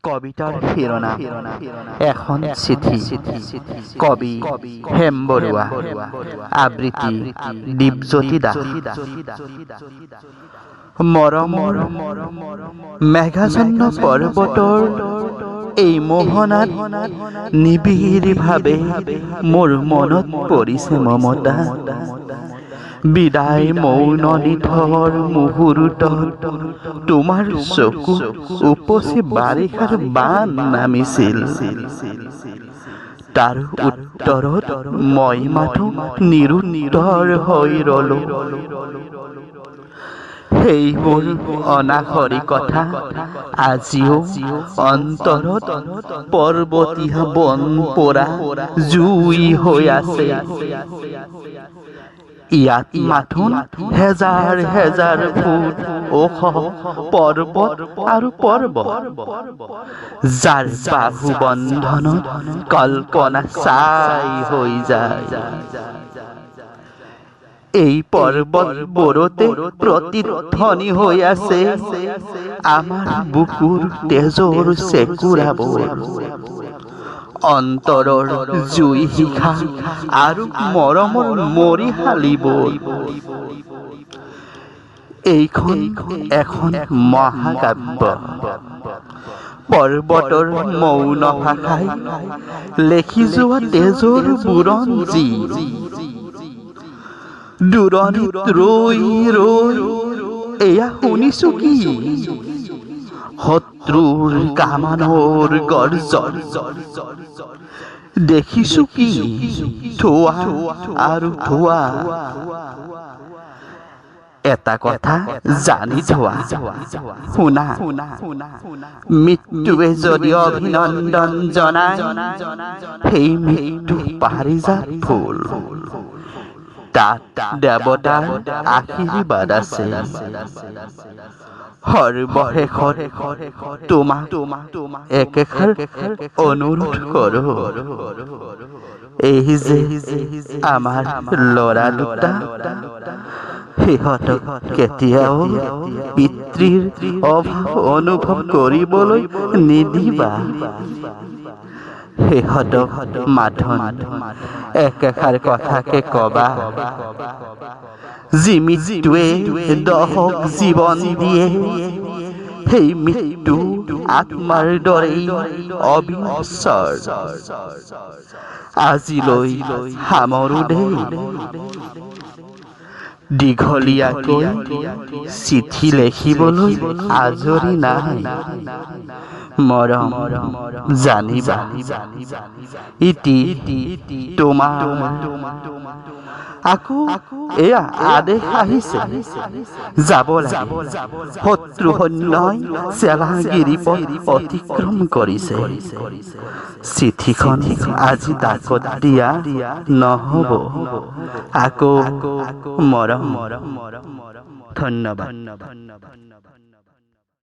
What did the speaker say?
কবিতাৰ শিৰোনাম এখন চিঠি। কবি হেম বৰুৱা, আবৃত্তি দীপজ্যোতি দাস। মৰমৰ মেঘাচ্ছন্ন পৰ্বতৰ এই মোহনাত নিবিড়ভাৱে মোৰ মনত পৰিছে মমতা। বিদায় মৌন নিথৰ মুহূৰ্তত তোমাৰ চকু উপচি বাৰিষাৰ বান নামিছিল। তাৰ উত্তৰত মই মাথো নিৰুত্তৰ হৈ ৰলো। সেই মোৰ অনাহৰি কথা আজিও অন্তৰত পৰ্বতীয়া বন পৰা জুই হৈ আছে। ইয়াত মাথোন হেজাৰ হেজাৰ ফুট ওখ পৰ্বত আৰু পৰ্বত, যাৰ বাহু বন্ধনত কল্পনা ছাই হৈ যায়। এই পৰ্বতবোৰতে প্ৰতিধ্বনি হৈ আছে আমাৰ বুকুৰ তেজৰ চেকুৰাবোৰ। অন্তৰৰ জুই শিখা আৰু মৰমৰ মৰিশালীবোৰ। এইখন এখন মহাকাব্য। পৰ্বতৰ মৌন ভাষাই লেখি যোৱা তেজৰ বুৰঞ্জী। দূৰণিত ৰৈ ৰৈ এয়া শুনিছো কি? শত্ৰুৰ কামানৰ গৰ্জন। দেখিছো কি? ধোঁৱা আৰু ধোঁৱা। এটা কথা জানি থোৱা, শুনা। মৃত্যুৱে যদি অভিনন্দন জনায়, সেই মৃত্যু পাৰিজাত ফুল। তাত দেৱতাৰ আশীৰ্বাদ আছে। সৰ্বশেষত তোমাক একেষাৰ অনুৰোধ কৰো, এই যে আমাৰ ল'ৰা দুটা, সিহঁতক কেতিয়াও পিতৃৰ অভাৱ অনুভৱ কৰিবলৈ নিদিবা। সিহঁতক মাথোন একেষাৰ কথাকে কবা, যি মৃত্যুৱে দহক জীৱন দিয়ে, সেই মৃত্যু আত্মাৰ দৰেই অবিনশ্বৰ। আজিলৈ সামৰো দেই। দীঘলীয়াকৈ চিঠি লিখিবলৈ আজৰি নাই। মৰম জানিবা, ইতি তোমাৰ। আকৌ এয়া আদেশ আহিছে, যাব লাগে। শত্ৰু সৈন্যই চেলা গিৰিপথ অতিক্ৰম কৰিছে। চিঠিখন আজি ডাকত দিয়া নহ'ব। আকৌ মৰম। ধন্যবাদ।